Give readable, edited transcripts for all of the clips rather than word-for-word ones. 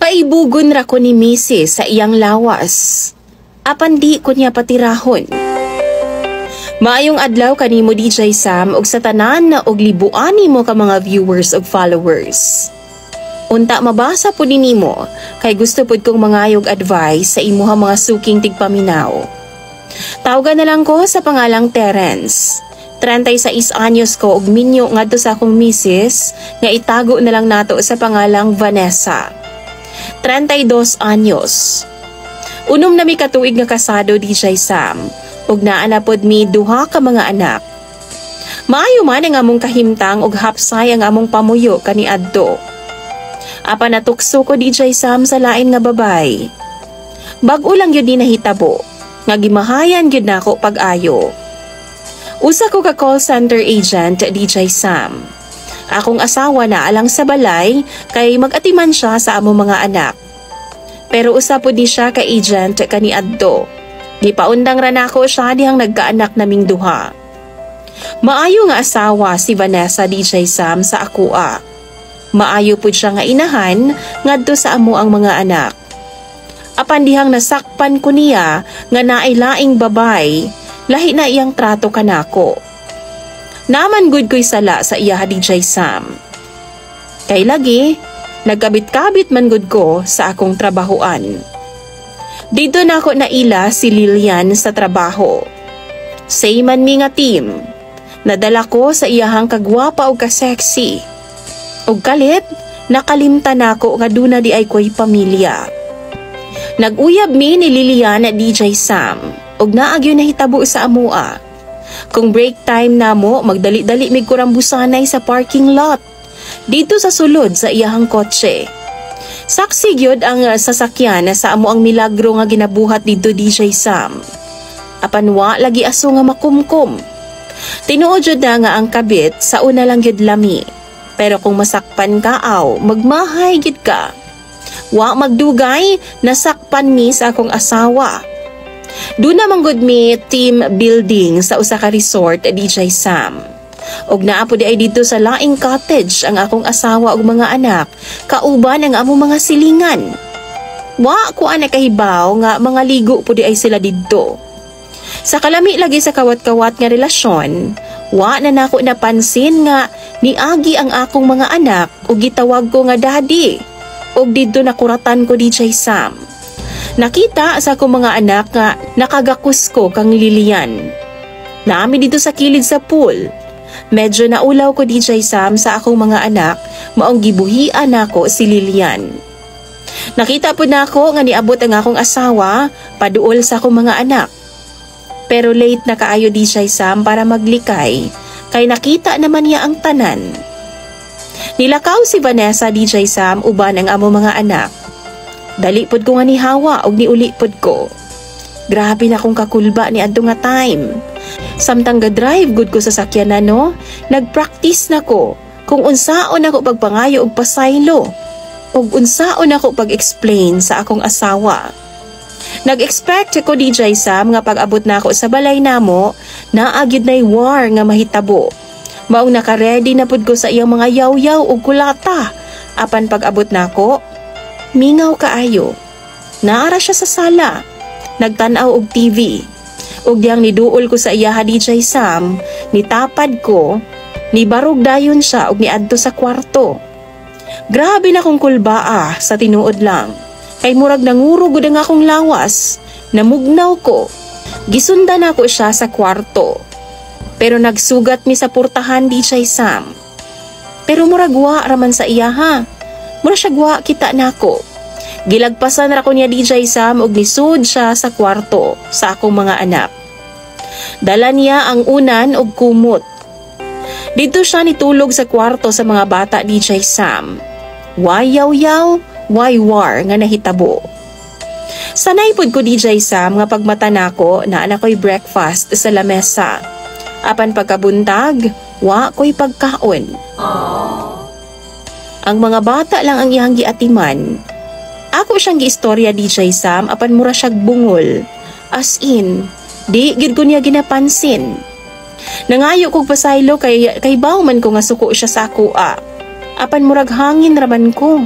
Paibugon ra ko ni Mrs. sa iyang lawas. Apan di ko niya patirahon. Maayong adlaw kanimo DJ Sam ug sa tanan na og libuan nimo ka mga viewers ug followers. Unta mabasa po nimo kay gusto pud kong mangayog advice sa imuha mga suking tigpaminaw. Tawagan na lang ko sa pangalang Terence. 36 anyos ko ug minyo ngadto sa akong misis nga itago na lang nato sa pangalang Vanessa. 32 anyos. Unom na mi katuig nga kasado DJ Sam ug naa na pod mi duha ka mga anak. Maayo man ang among kahimtang ug hapsay ang among pamuyo kaniadto. Apan natukso ko DJ Sam sa lain nga babay. Bag-o lang yun din nahitabo nga gimahayan gyud nako pag-ayo. Usa ko ka call center agent DJ Sam. Akong asawa na alang sa balay kay mag-atiman siya sa among mga anak. Pero usa pod ni siya ka agent kaniadto. Gipaundang ra nako siya dihang nagkaanak naming duha. Maayo nga asawa si Vanessa DJ Sam sa akoa. Maayo pod siya nga inahan ngadto sa amo ang mga anak. Apan dihang nasakpan ko niya nga naay laing babay, lahi na iyang trato kanako. Naman gud ko'y sala sa iya DJ Sam. Kay lagi, nagkabit-kabit man gud ko sa akong trabahoan. Dito na ako naila si Lilian sa trabaho. Say man mi nga team. Nadala ko sa iyahang kagwapa o kasexy. Og kalit, nakalimtan ako nga duna di ay ko'y pamilya. Nag-uyab mi ni Lilian at DJ Sam. Og naagyo na hitabo sa amua. Kung break time na mo, magdali-dali mig kurambusanay sa parking lot. Dito sa sulod sa iyahang kotse. Saksi gyud ang sasakyan sa amo ang milagro nga ginabuhat dito DJ Sam. Apan wa lagi aso nga makumkum. Tinuod jud na nga ang kabit sa una lang gyud lami. Pero kung masakpan ka aw, magmahay gyud ka. Wa magdugay, nasakpan mi sa akong asawa. Doon naman gud mi team building sa usa ka resort DJ Sam. Og naapod ay dito sa laing cottage ang akong asawa ug mga anak, kauban ang among mga silingan. Wa ko ana kahibaw nga mga ligo pud ay sila didto. Sa kalami lagi sa kawat-kawat nga relasyon, wa na nako napansin nga niagi ang akong mga anak ug gitawag ko nga daddy. Og didto nakuratan ko DJ Sam. Nakita sa akong mga anak nga nakagakus ko kang Lilian. Naami dito sa kilid sa pool. Medyo naulaw ko DJ Sam sa akong mga anak, maong gibuhian nako si Lilian. Nakita po na ako nga niabot ang akong asawa, paduol sa akong mga anak. Pero late na kaayo DJ Sam para maglikay, kay nakita naman niya ang tanan. Nilakaw si Vanessa DJ Sam uban ang among mga anak. Dali pod ko nga ni Hawa og niuli pod ko. Grabe na kong kakulba ni adto nga time. Samtang ga-drive good ko sa sakyanan no, nagpractice na ko kung unsaon ako pagpangayo og pasaylo ug unsaon ako pag-explain sa akong asawa. Nag-expect ko DJ Sam nga pag-abot na ako sa balay namo, naagyud nay war nga mahitabo. Maong naka-ready na pud ko sa iyang mga yaw-yaw ug kulata. Apan pag-abot na ako, mingaw kaayo. Naara siya sa sala. Nagtanaw og TV. Ug diyang niduol ko sa iya DJ Sam, nitapad ko, nibarog dayon siya ug niadto sa kwarto. Grabe na kong kulbaa sa tinuod lang. Kay murag nanguro gud ang akong lawas. Namugnaw ko. Gisundan ako siya sa kwarto. Pero nagsugat mi sa portahan DJ Sam. Pero murag wa raman sa iya ha. Mura siya gwa kita nako. Gilagpasan ra ko niya DJ Sam ug nisud siya sa kwarto sa akong mga anak. Dala niya ang unan ug kumot. Dito siya nitulog sa kwarto sa mga bata DJ Sam. Why yaw-yaw, why war nga nahitabo. Sanay pud ko DJ Sam nga pagmata nako na ko'y breakfast sa lamesa. Apan pagkabuntag, wa ko'y pagkaon. Ang mga bata lang ang iyang giatiman. Ako siyang giistorya DJ Sam apan mura siyag bungol. As in, di gid ko niya ginapansin. Nangayo kog pasaylo kay baw man ko nga suko siya sa akoa. Apan murag hangin raman ko.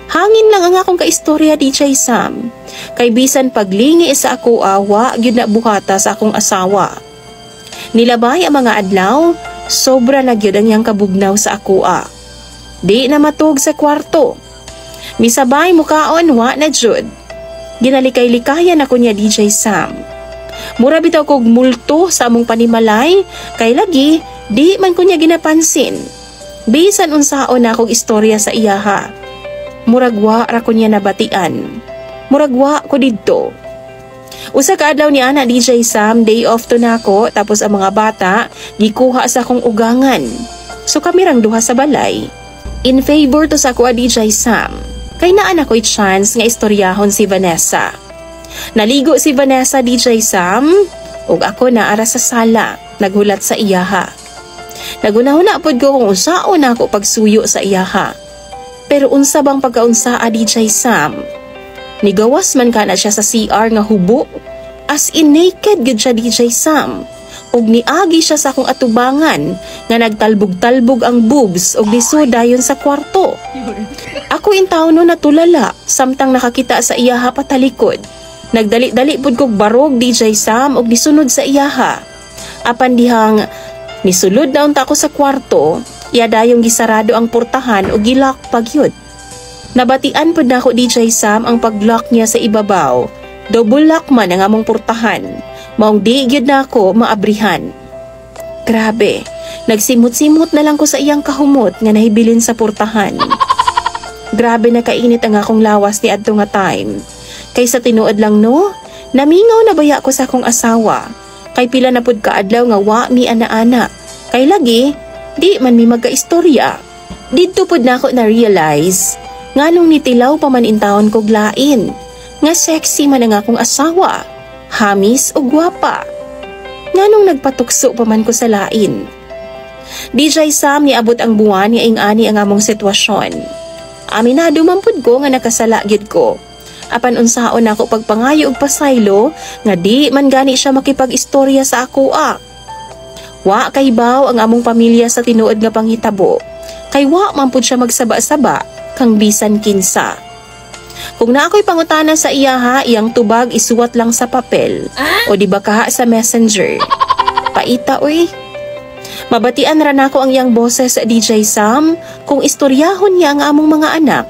Hangin lang ang akong kaistorya DJ Sam. Kay bisan paglingi sa ako awa, gyud na buhata sa akong asawa. Nilabay ang mga adlaw, sobra na gyud ang iyang kabugnaw sa akoa. Di na matug sa kwarto. Misabay mukaon wa na jud. Ginalikay-likayan ako niya DJ Sam. Mura bitaw kog multo sa among panimalay, kay lagi di man ko niya ginapansin. Bisan unsaon na akong istorya sa iyaha. Muragwa ra ko niya nabatian. Muragwa ko didto. Usa ka adlaw ni ana DJ Sam, day off to nako, tapos ang mga bata gikuha sa akong ugangan. So kami rang duha sa balay. In favor to sa ako DJ Sam. Kay naa na ko'y chance nga istoryahon si Vanessa. Naligo si Vanessa DJ Sam, ug ako naara sa sala, naghulat sa iyaha. Nagunahuna pod ko kung unsaon na ako pagsuyo sa iyaha. Pero unsa bang pagkaunsaa DJ Sam? Nigawas man ka na siya sa CR nga hubo. As in naked gud siya DJ Sam. Og niagi siya sa akong atubangan nga nagtalbog-talbog ang boobs og disudayon sa kwarto. Ako intaw no natulala samtang nakakita sa iyaha patalikod. Nagdali-dali pud kog barog DJ Sam og nisunod sa iyaha. Apan dihang nisulod na unta ako sa kwarto, yadayong gisarado ang portahan o gilak pagyud. Nabatian pud nako DJ Sam ang paglock niya sa ibabaw. Double lock man ang among portahan. Maong di gyud nako maabrihan. Grabe, nagsimot-simot na lang ko sa iyang kahumot nga nahibilin sa portahan. Grabe na kainit ang akong lawas ni adto nga time. Kay sa tinuod lang no, namingaw na baya ko sa akong asawa. Kay pila na pud ka adlaw nga wa mi ana-ana. Kay lagi di man mi magkaistorya. Didto pud nako na realize nganong nitilaw pa man intawon kog lain. Nga sexy man ang akong asawa, hamis o gwapa. Nganong nagpatukso pa man ko sa lain. DJ Sam, niabot ang buwan nga ing-ani ang among sitwasyon. Aminado man pud ko nga nakasala gyud ko. Apan unsaon nako pagpangayo og pasaylo nga di man gani siya makipag-istorya sa akoa. Wa kay baw ang among pamilya sa tinuod nga panghitabo. Kay wa man pud siya magsaba-saba kang bisan kinsa. Kung na ako'y pangutana sa iyaha, iyang tubag isuwat lang sa papel o di ba kaha sa messenger. Paita uy. Mabatian ra nako ang iyang boses DJ Sam kung istoryahon niya ang among mga anak.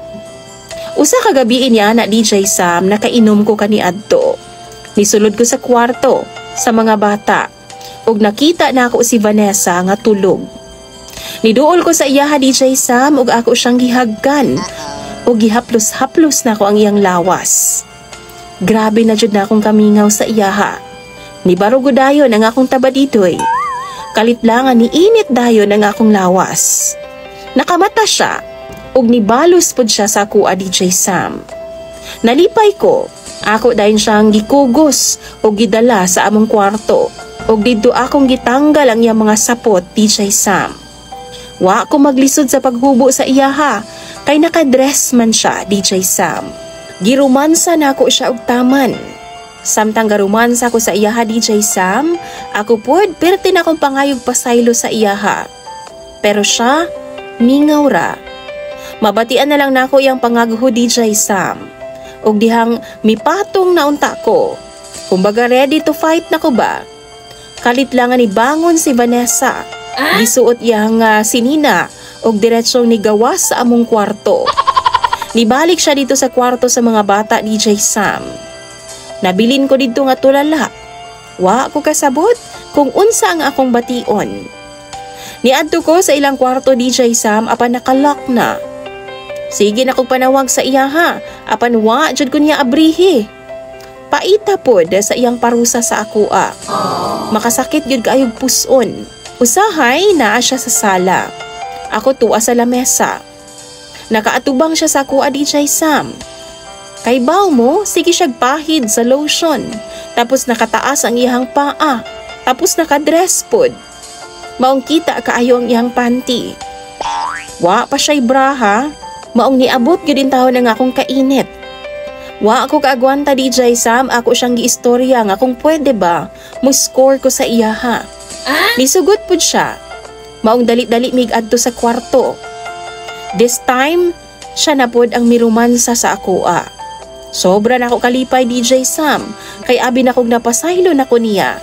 Usa ka gabi niya na DJ Sam nakainom ko kaniadto. Nisulod ko sa kwarto sa mga bata ug nakita na ako si Vanessa nga tulog. Niduol ko sa iyaha DJ Sam ug ako siyang gihagkan. O gihaplos-haplos na ko ang iyang lawas. Grabe na jud na akong kamingaw sa iyaha. Ni barugo dayon ang akong tabaditoy. Kalitlangan ni init dayon ang akong lawas. Nakamata siya ug nibalos pod siya sa kuha DJ Sam. Nalipay ko, ako dayon siyang gikugos o gidala sa among kwarto ug didto akong gitanggal ang iyang mga sapot DJ Sam. Wa ko maglisod sa paghubo sa iyaha. Kay nakadress man siya, DJ Sam. Giromansa na ako siya og taman. Samtang garumansa ko sa iyaha, DJ Sam, ako pod perti na akong pangayog pasaylo sa iyaha. Pero siya, mingaw ra. Mabatian na lang nako iyang pangagho, DJ Sam. Og dihang mipatong na unta ko. Kumbaga ready to fight na ko ba? Kalit lang ni bangon si Vanessa. Gisuot iyang sinina og diretsyong nigawas sa among kwarto. Nibalik siya dito sa kwarto sa mga bata DJ Sam. Nabilin ko dito nga tulala. Wa ko kasabot kung unsa ang akong bation. Niadto ko sa ilang kwarto DJ Sam apan nakalock na. Sige na kong panawag sa iyaha apan wa jud ko niya abrihi. Paita pod sa iyang parusa sa akoa. Makasakit gyud kaayog puson. Usahay naa siya sa sala. Ako tuwa sa lamesa. Nakaatubang siya sa kuha DJ Sam. Kay baw mo, sige siyag pahid sa lotion. Tapos nakataas ang iyang paa. Tapos nakadress pod. Maong kita kaayo ang iyang panty. Wa pa siya'y braha. Maong niabot gyud taon nga akong kainit. Wa ako kaagwanta DJ Sam, ako siyang giistorya nga kung pwede ba, mo score ko sa iyaha. Nisugot pod siya. Maong dali-dali mig adto sa kwarto. This time, Siya na pod ang mirumansa sa akoa. Sobra na ako kalipay DJ Sam, kay abi na kong napasaylo na ko niya.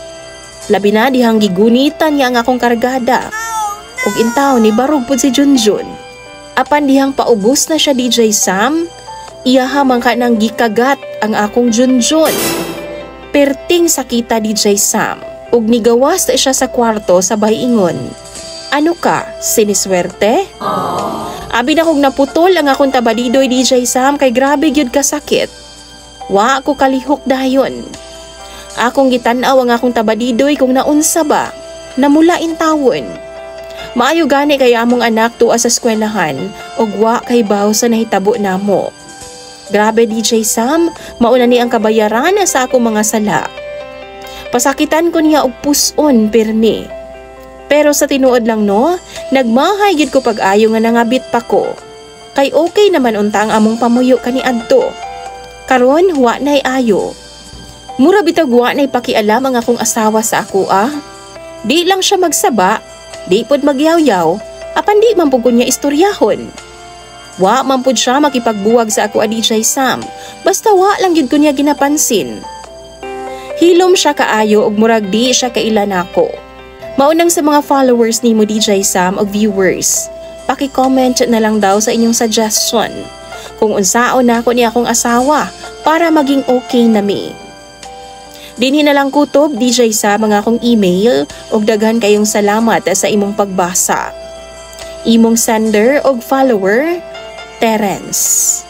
Labi na dihang gigunitan niya ang akong kargada. Ug intaw ni barog pod si Junjun. Apan dihang paubos na siya DJ Sam, iyaha man ka nang gikagat ang akong Junjun. Perting sakita DJ Sam, ug nigawas na siya sa kwarto sabay ingon. Ano ka, siniswerte? Abi na kong naputol ang akong tabadidoy DJ Sam kay grabe gyud ka sakit. Wa ako kalihok dayon. Akong gitan-aw ang akong tabadidoy kung naunsa ba, namula intawon. Maayo gani kay among anak tuwa sa eskwelahan ug wa kay baw sa nahitabo namo. Grabe DJ Sam, mauna ni ang kabayaran sa akong mga sala. Pasakitan ko niya og puson pirmi. Pero sa tinuod lang no, nagmahay gid ko pag-ayo nga nangabit pa ko. Kay okay naman unta ang among pamuyo kaniadto. Karon wa nay ayo. Mura bitag wa nay pakialam ang akong asawa sa ako Di lang siya magsaba, di pod magyaw-yaw, apan di man pud niya istoryahon. Wa man pud siya makipagbuwag sa ako DJ Sam, basta wa lang gid ko niya ginapansin. Hilom siya kaayo ug murag di siya kailan ako. Maunang sa mga followers nimo DJ Sam o viewers, paki-comment na lang daw sa inyong suggestion kung unsaon na ako ni akong asawa para maging okay na mi. Dinhi na lang kutob DJ Sam mga akong email ug daghan kayong salamat sa imong pagbasa. Imong sender og follower, Terence.